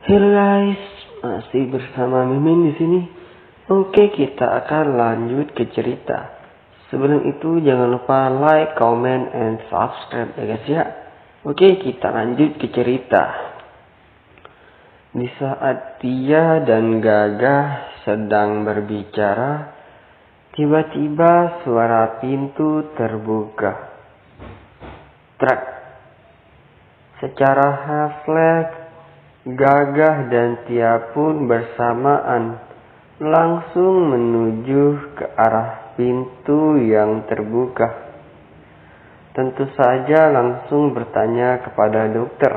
Halo guys, masih bersama Mimin di sini. Oke, kita akan lanjut ke cerita. Sebelum itu jangan lupa like, comment, and subscribe ya guys ya. Oke, kita lanjut ke cerita. Di saat Tia dan Gagah sedang berbicara, tiba-tiba suara pintu terbuka. Trak. Secara refleks, Gagah dan Tia pun bersamaan langsung menuju ke arah pintu yang terbuka. Tentu saja langsung bertanya kepada dokter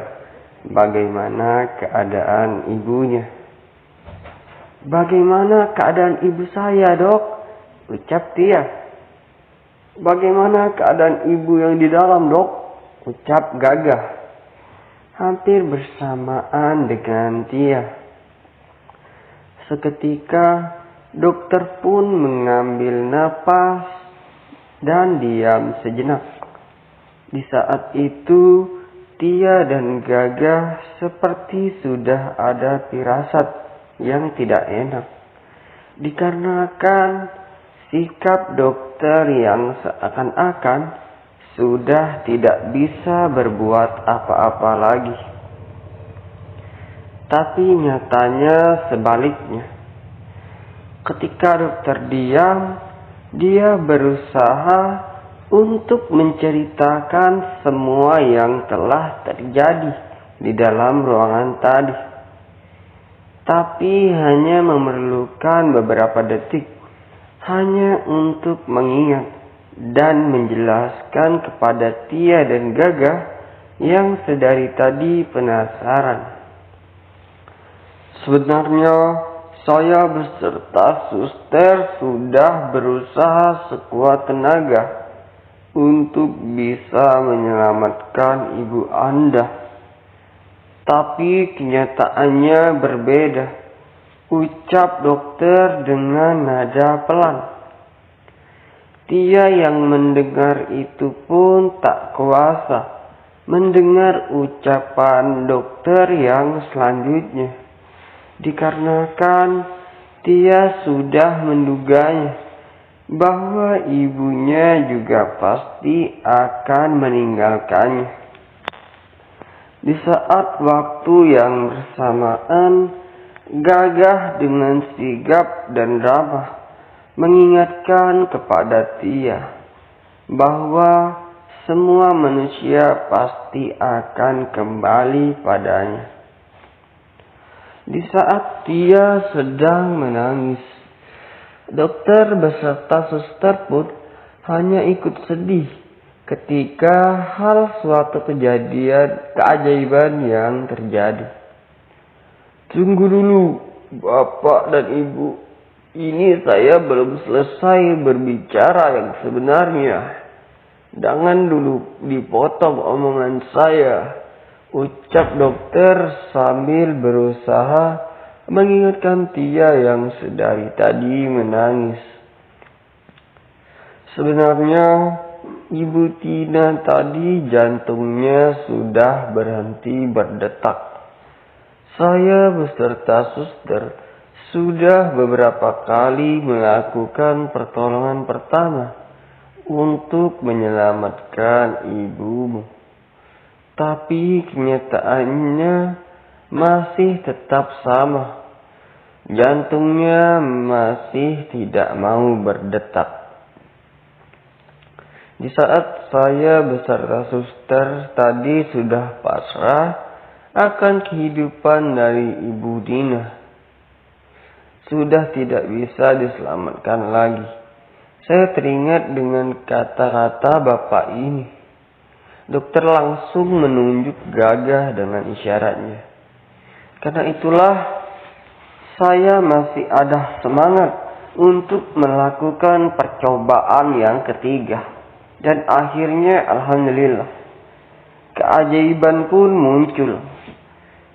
bagaimana keadaan ibunya. "Bagaimana keadaan ibu saya, Dok?" ucap Tia. "Bagaimana keadaan ibu yang di dalam, Dok?" ucap Gagah. Hampir bersamaan dengan Tia. Seketika dokter pun mengambil napas dan diam sejenak. Di saat itu Tia dan Gagah seperti sudah ada firasat yang tidak enak. Dikarenakan sikap dokter yang seakan-akan sudah tidak bisa berbuat apa-apa lagi. Tapi nyatanya sebaliknya. Ketika dokter diam, dia berusaha untuk menceritakan semua yang telah terjadi di dalam ruangan tadi. Tapi hanya memerlukan beberapa detik hanya untuk mengingat dan menjelaskan kepada Tia dan Gagah yang sedari tadi penasaran. "Sebenarnya saya beserta suster sudah berusaha sekuat tenaga untuk bisa menyelamatkan ibu Anda. Tapi kenyataannya berbeda," ucap dokter dengan nada pelan. Tia yang mendengar itu pun tak kuasa mendengar ucapan dokter yang selanjutnya. Dikarenakan Tia sudah menduganya bahwa ibunya juga pasti akan meninggalkannya. Di saat waktu yang bersamaan, Gagah dengan sigap dan ramah mengingatkan kepada Tia bahwa semua manusia pasti akan kembali padanya. Di saat Tia sedang menangis, dokter beserta suster pun hanya ikut sedih ketika suatu keajaiban yang terjadi. "Tunggu dulu, Bapak dan Ibu. Ini saya belum selesai berbicara yang sebenarnya. Jangan dulu dipotong omongan saya," ucap dokter sambil berusaha mengingatkan Tia yang sedari tadi menangis. Sebenarnya Ibu Tina tadi jantungnya sudah berhenti berdetak. Saya beserta suster sudah beberapa kali melakukan pertolongan pertama untuk menyelamatkan ibumu. Tapi kenyataannya masih tetap sama. Jantungnya masih tidak mau berdetak. Di saat saya beserta suster tadi sudah pasrah akan kehidupan dari Ibu Dina, sudah tidak bisa diselamatkan lagi, saya teringat dengan kata-kata Bapak ini. Dokter langsung menunjuk Gagah dengan isyaratnya. Karena itulah saya masih ada semangat untuk melakukan percobaan yang ketiga. Dan akhirnya alhamdulillah keajaiban pun muncul.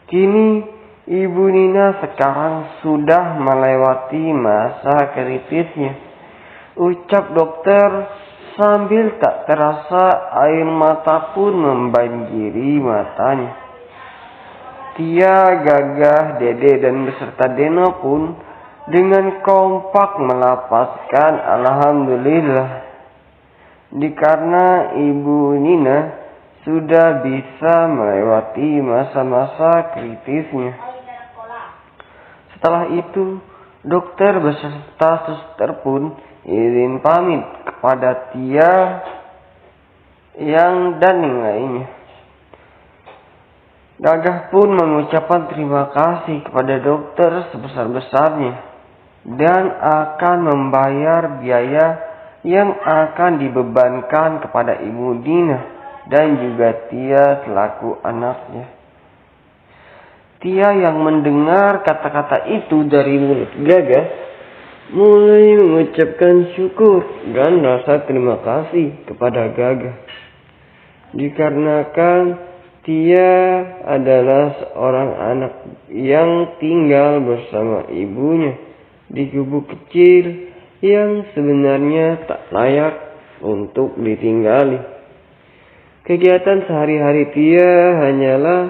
Kini Ibu Nina sekarang sudah melewati masa kritisnya, ucap dokter sambil tak terasa air mata pun membanjiri matanya. Tia, Gagah, Dede, dan beserta Deno pun dengan kompak melapaskan alhamdulillah. Dikarenakan Ibu Nina sudah bisa melewati masa-masa kritisnya. Setelah itu, dokter beserta suster pun izin pamit kepada Tia dan yang lainnya. Gagah pun mengucapkan terima kasih kepada dokter sebesar-besarnya dan akan membayar biaya yang akan dibebankan kepada Ibu Nina dan juga Tia selaku anaknya. Tia yang mendengar kata-kata itu dari mulut Gagah mulai mengucapkan syukur dan rasa terima kasih kepada Gagah. Dikarenakan Tia adalah seorang anak yang tinggal bersama ibunya di gubuk kecil yang sebenarnya tak layak untuk ditinggali. Kegiatan sehari-hari Tia hanyalah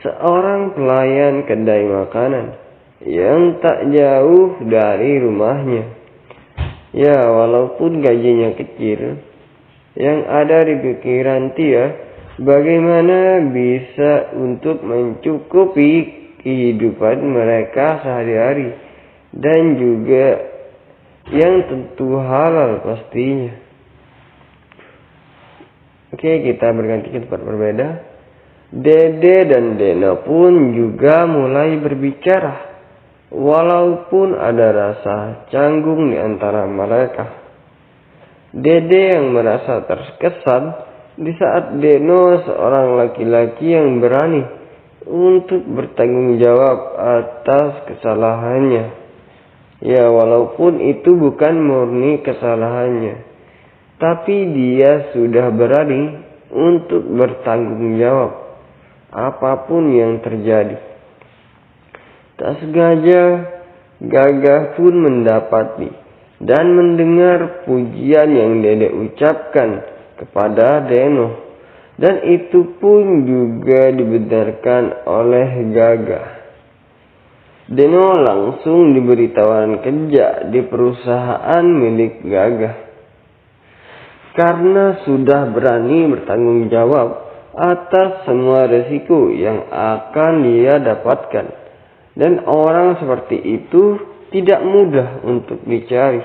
seorang pelayan kedai makanan yang tak jauh dari rumahnya. Ya, walaupun gajinya kecil, yang ada di pikiran Tia bagaimana bisa untuk mencukupi kehidupan mereka sehari-hari dan juga yang tentu halal pastinya. Oke, kita berganti ke tempat berbeda. Dede dan Deno pun juga mulai berbicara, walaupun ada rasa canggung di antara mereka. Dede yang merasa terkesan di saat Deno seorang laki-laki yang berani untuk bertanggung jawab atas kesalahannya. Ya, walaupun itu bukan murni kesalahannya, tapi dia sudah berani untuk bertanggung jawab apapun yang terjadi. Tak sengaja Gagah pun mendapati dan mendengar pujian yang Dede ucapkan kepada Deno, dan itu pun juga dibenarkan oleh Gagah. Deno langsung diberi tawaran kerja di perusahaan milik Gagah karena sudah berani bertanggung jawab atas semua resiko yang akan dia dapatkan. Dan orang seperti itu tidak mudah untuk dicari,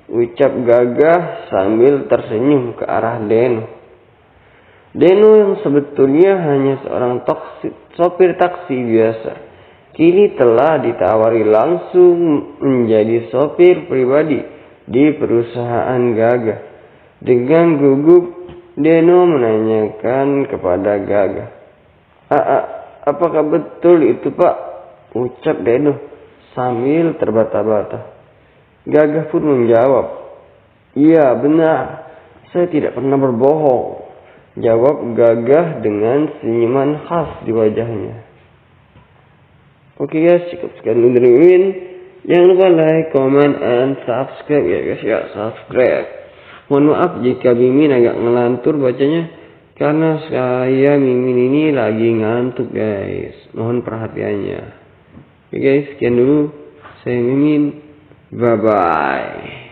ucap Gagah sambil tersenyum ke arah Deno. Deno yang sebetulnya hanya seorang sopir taksi biasa, kini telah ditawari langsung menjadi sopir pribadi di perusahaan Gagah. Dengan gugup, Deno menanyakan kepada Gagah, apakah betul itu, Pak? Ucap Deno sambil terbata-bata. Gagah pun menjawab, iya benar, saya tidak pernah berbohong, jawab Gagah dengan senyuman khas di wajahnya. Oke guys, cukup sekian dari Mimin. Jangan lupa like, comment, and subscribe ya guys ya, subscribe. Mohon maaf jika Mimin agak ngelantur bacanya, karena saya Mimin ini lagi ngantuk guys. Mohon perhatiannya. Oke guys, sekian dulu. Saya Mimin. Bye-bye.